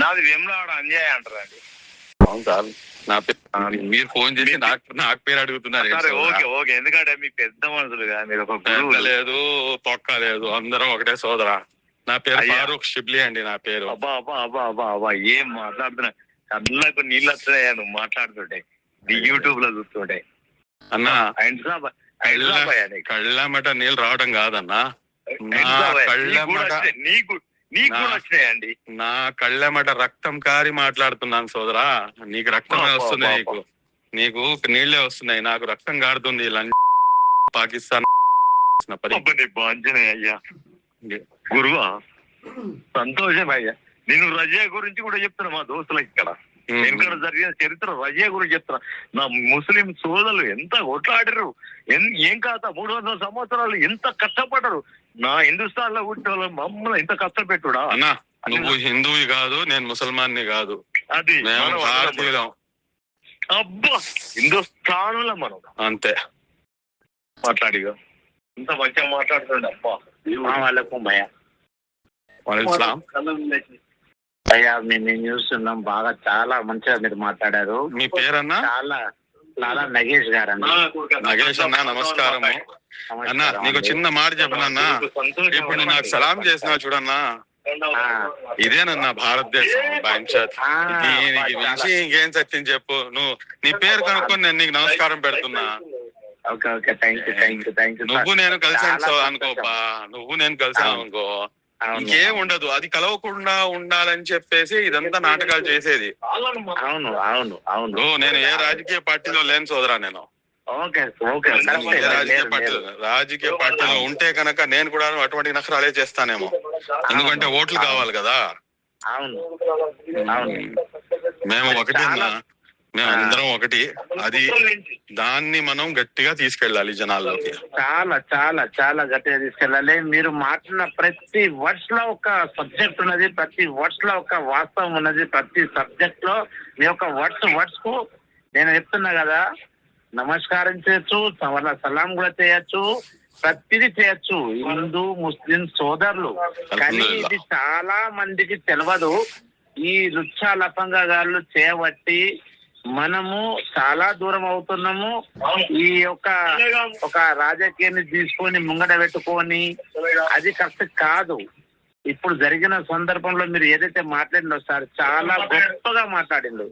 నాది వేములవాడ అంజయ్ అంటారండి. అవును సార్, నా పేరు మీరు ఫోన్ చేసి నాకు పేరు అడుగుతున్నారు. సరే ఓకే ఓకే, ఎందుకంటే మీ పెద్ద మనుషులుగా మీరు ఒక గురువు లేదు తొక్క లేదు, అందరం ఒకటే సోదరా. నా పేరు ఫారూక్ షిబ్లీ అండి. నా పేరు అబ్బా అబ్బా అబ్బా అబ్బా అబ్బా ఏం మాట్లాడుతున్నా, కళ్ళకు నీళ్ళు వస్తున్నాయా నువ్వు మాట్లాడుతుంటే, యూట్యూబ్ లో చూస్తుంటే అన్నా. కళ్ళమట నీళ్ళు రావడం కాదన్నా, వచ్చినాయండి. నా కళ్ళమట రక్తం కారి మాట్లాడుతున్నాను సోదరా. నీకు రక్తమే వస్తుంది, నీకు నీళ్లే వస్తున్నాయి, నాకు రక్తం కారుతుంది. పాకిస్తాన్ అయ్యా గురువా, సంతోషం అయ్యా. నేను రజా గురించి కూడా చెప్తున్నా మా దోస్తులకు ఇక్కడ వెనుక జరిగిన చరిత్ర రజా గురించి చెప్తున్నా. నా ముస్లిం సోదరులు ఎంత కొట్లాడారు, ఏం కాదా 300 సంవత్సరాలు ఎంత కష్టపడ్డారు. నా హిందుస్థాన్ లో పుట్టిన వాళ్ళు మమ్మల్ని ఎంత కష్టపెట్టుడా. నువ్వు హిందువు కాదు, నేను ముసల్మాన్ని కాదు, అది అబ్బా హిందుస్థానుల మనం అంతే మాట్లాడిగా. ఇంత మంచిగా మాట్లాడుతుండే అబ్బా. వాళ్ళకు అయ్యా మేము చూస్తున్నాం బాగా, చాలా మంచిగా మీరు మాట్లాడారు. మీ పేరన్నా? చాలా నగేష్ గారన్నా. నగేష్ అన్నా నమస్కారము. అన్నా నీకు చిన్న మాట చెప్పనన్నా, ఇప్పుడు నాకు సలాం చేసినా చూడన్నా, ఇదేనన్నా భారతదేశం. దీనికి మించి ఇంకేం సత్యం చెప్పు. నువ్వు నీ పేరు కనుక్కొని నేను నీకు నమస్కారం పెడుతున్నా. నువ్వు నేను కలిసాను అనుకోపా, నువ్వు నేను కలిసాను అనుకో, ఇంకేం ఉండదు. అది కలవకుండా ఉండాలని చెప్పేసి ఇదంతా నాటకాలు చేసేది. అవును అవును అవును. నేను ఏ రాజకీయ పార్టీలో లేను సోదరా. నేను రాజకీయ పార్టీలో ఉంటే కనుక నేను కూడా అటువంటి నఖరాలే చేస్తానేమో, ఎందుకంటే ఓట్లు కావాలి కదా. అవును మేము ఒకటి అన్నా, మేమందరం ఒకటి. అది దాన్ని మనం గట్టిగా తీసుకెళ్ళాలి జనాల్లోకి. చాలా చాలా చాలా గట్టిగా తీసుకెళ్ళాలి. మీరు మాట్లాడిన ప్రతి వర్డ్స్ లో ఒక సబ్జెక్ట్ ఉన్నది, ప్రతి వర్డ్స్ లో ఒక వాస్తవం ఉన్నది. ప్రతి సబ్జెక్ట్ లో మీ యొక్క వర్డ్స్ కు నేను చెప్తున్నా కదా, నమస్కారం చేయొచ్చు, సలాం కూడా చేయొచ్చు, ప్రతిదీ చేయొచ్చు హిందూ ముస్లిం సోదరులు. కానీ ఇది చాలా మందికి తెలియదు. ఈ లుచ్చా లఫంగా గారు చేయబట్టి మనము చాలా దూరం అవుతున్నాము. ఈ ఒక రాజకీయాన్ని తీసుకొని ముంగట పెట్టుకొని అది కరెక్ట్ కాదు. ఇప్పుడు జరిగిన సందర్భంలో మీరు ఏదైతే మాట్లాడిందో సార్, చాలా గొప్పగా మాట్లాడిండు,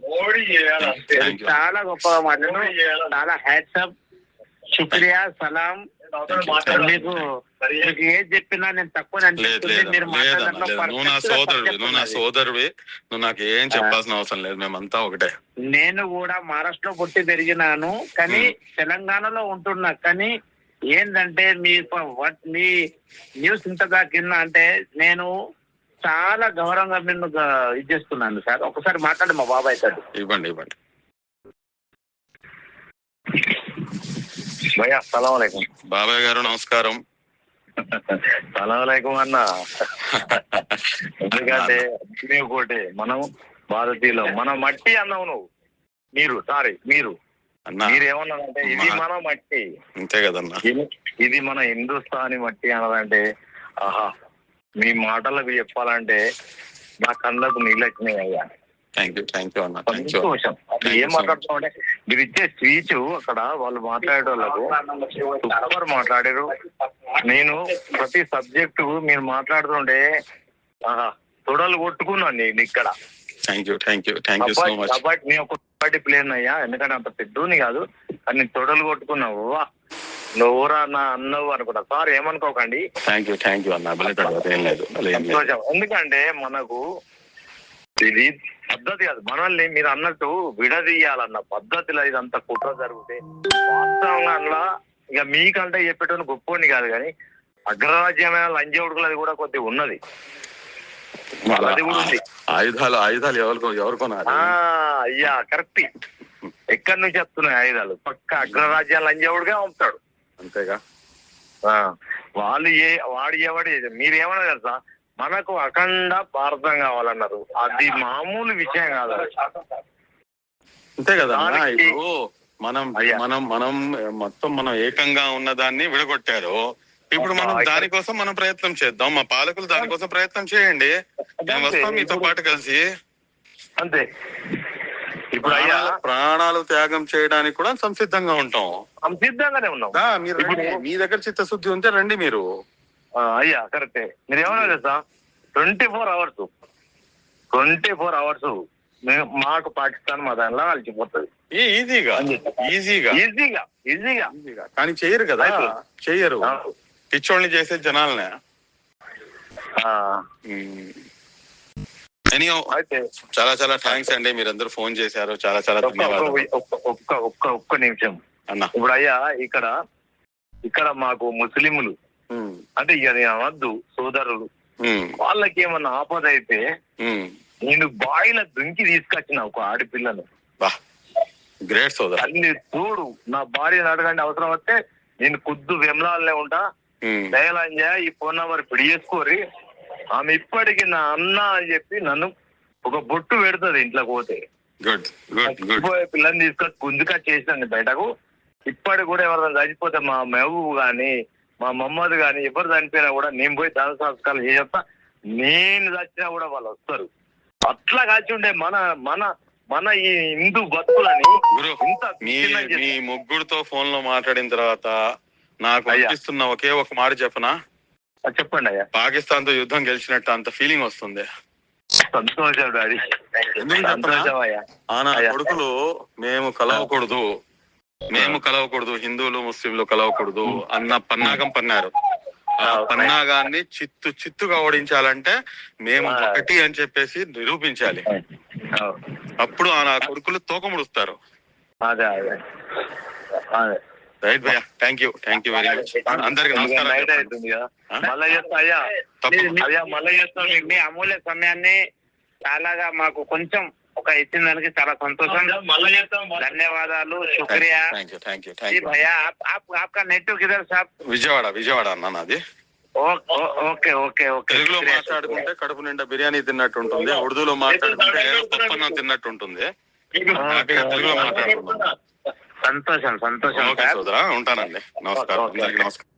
చాలా గొప్పగా మాట్లాడిండు. చాలా హ్యాట్సప్, శుక్రియా, సలాం. మీకు ఏది చెప్పినా నేను తక్కువ అనిపిస్తుంది. మీరు నువ్వు నా సోదరువి, నువ్వు నాకు ఏం చెప్పాల్సిన అవసరం లేదు, మేమంతా ఒకటే. నేను కూడా మహారాష్ట్రలో పుట్టి పెరిగినాను, కానీ తెలంగాణలో ఉంటున్నా. కానీ ఏంటంటే మీ న్యూస్ ఇంత దాకిన్నా అంటే నేను చాలా గౌరవంగా నిన్ను ఇది చేస్తున్నాను సార్. ఒకసారి మాట్లాడి మా బాబాయ్ సార్. ఇవ్వండి. భయ్యా సలాం అలైకుం. బాబాయ్ గారు నమస్కారం. సలాం అలైకుం అన్న. ఎందుకంటే ఒకటి, మనం భారతీయులు, మన మట్టి అన్నావు నువ్వు. మీరేమన్నారంటే ఇది మన మట్టి, అంతే కదన్నా. ఇది మన హిందుస్థానీ మట్టి అన్నదంటే, ఆహా, మీ మాటలకు చెప్పాలంటే నా కళ్ళకు నీళ్ళు వచ్చినాయి అయ్యా. థ్యాంక్ యూ అన్న. సంతోషం. ఏం మాట్లాడుతున్నావు అంటే, మీరు ఇచ్చే స్పీచ్ అక్కడ వాళ్ళు మాట్లాడే వాళ్ళకు సూపర్ మాట్లాడారు. నేను ప్రతి సబ్జెక్టు మీరు మాట్లాడుతుంటే ఆహా తొడలు కొట్టుకున్నాను నేను ఇక్కడ. Thank you so much. కాబట్టి నేను ఒక కబడ్డీ ప్లేయర్ అయ్యా, ఎందుకంటే అంత పెద్దోని కాదు, కానీ నేను తొడలు కొట్టుకున్నావు. నువ్వురా నా అన్నవు అనుకుంటా సార్, ఏమనుకోకండి. థ్యాంక్ యూ అన్న. సంతోషం. ఎందుకంటే మనకు ఇది పద్ధతి కాదు. మనల్ని మీరు అన్నట్టు విడదీయాలన్న పద్ధతిలో ఇదంతా కుట్ర జరిగితే వాస్తవంగా అందులో ఇక మీకంటే చెప్పేటోని గొప్పని కాదు, కానీ అగ్రరాజ్యమైన లంజవుడుకులది కూడా కొద్దిగా ఉన్నది. ఆయుధాలు ఎవరుకున్నారు అయ్యా, కరెక్ట్. ఎక్కడి నుంచి వస్తున్నాయి ఆయుధాలు? పక్క అగ్రరాజ్యాలు లంజవుడుగా పంపుతాడు, అంతేగా. వాడు ఎవడు మీరేమన్నా తెలుసా, మనకు అఖండ భారతం కావాలన్నారు. అది మామూలు విషయం కాదు, అంతే కదా. ఇప్పుడు మనం మొత్తం మనం ఏకంగా ఉన్న దాన్ని విడగొట్టారు. ఇప్పుడు మనం దానికోసం మనం ప్రయత్నం చేద్దాం. మా పాలకులు దానికోసం ప్రయత్నం చేయండి, మేము వస్తాం మీతో పాటు కలిసి. అంతే. ఇప్పుడు అయ్యా ప్రాణాలు త్యాగం చేయడానికి కూడా సంసిద్ధంగా ఉంటాం. సిద్ధంగానే ఉన్నాం. మీరు మీ దగ్గర చిత్తశుద్ధి ఉంటే రండి మీరు. అయ్యా కరెక్టే. మీరు ఏమన్నా తెలుసా, 24 hours మాకు పాకిస్తాన్ మా దానిలో కలిసిపోతుంది ఈజీగా. కానీ చెయ్యరు కదా, చెయ్యరు. పిచ్చోళ్ళని చేసే జనాలనే. అయితే చాలా చాలా థ్యాంక్స్ అండి, మీరందరూ ఫోన్ చేశారు. చాలా చాలా ధన్యవాదాలు. ఒక్క నిమిషం అన్న. ఇప్పుడు అయ్యా ఇక్కడ మాకు ముస్లింలు అంటే ఇక అనద్దు సోదరులు, వాళ్ళకి ఏమన్నా ఆపద అయితే నేను బాయిల దుంకి తీసుకొచ్చిన ఒక ఆడపిల్లను. గ్రేట్ సోదరు. తల్లి చూడు, నా భార్యను అడగండి, అవసరం వస్తే నేను కుద్దు వెమ్లాలనే ఉంటా, దయలంజ ఈ ఫోన్ నెంబర్ పిడి చేసుకోరి, ఆమె ఇప్పటికి నా అన్న అని చెప్పి నన్ను ఒక బొట్టు పెడుతుంది ఇంట్లోకి పోతే. పిల్లని తీసుకొచ్చి గుంజుకా చేసినండి బయటకు. ఇప్పటికి కూడా ఎవరైనా చచ్చిపోతే మా మహబూబ్ గాని మా మమ్మద్ గాని ఎవరు చనిపోయినా కూడా నేను పోయి దాన సంస్కారాలు చేస్తా. నేను చచ్చినా కూడా వాళ్ళు వస్తారు. అట్లా కాల్చి ఉండే మన మన మన ఈ హిందూ బతుకులని. మీ ముగ్గురుతో ఫోన్ లో మాట్లాడిన తర్వాత నాకు అనిపిస్తున్న ఒకే ఒక మాట చెప్పనా? చెప్పండి అయ్యా. పాకిస్తాన్ తో యుద్ధం గెలిచినట్టు అంత ఫీలింగ్ వస్తుంది. సంతోషం డాడీ. ఎందుకు నా కొడుకులు మేము కలవకూడదు, హిందువులు ముస్లింలు కలవకూడదు అన్న పన్నాగం పన్నారు. ఆ పన్నాగాన్ని చిత్తుగా ఓడించాలంటే మేము ఒకటి అని చెప్పేసి నిరూపించాలి. అప్పుడు నా కొడుకులు తోకముడుస్తారు. రైట్ భయ్యా, థ్యాంక్ యూ వెరీ మచ్. అందరికి నమస్కారం. మీ అమూల్య సమయాన్ని చాలాగా మాకు కొంచెం ఇచ్చిన దానికి చాలా సంతోషం. ధన్యవాదాలు, శుక్రియా. భయ్యా आपका नेटिव किधर साहब? విజయవాడ అన్న నాది. ఓకే. తెలుగులో మాట్లాడుకుంటే కడుపు నిండా బిర్యానీ తిన్నట్టు ఉంటుంది, ఉర్దూలో మాట్లాడుకుంటే పప్పన్నం తిన్నట్టు ఉంటుంది. తెలుగులో మాట్లాడుకుంటున్నాను. సంతోషం. ఓకే సోదరా, ఉంటానండి. నమస్కారం. అందరికి నమస్కారం.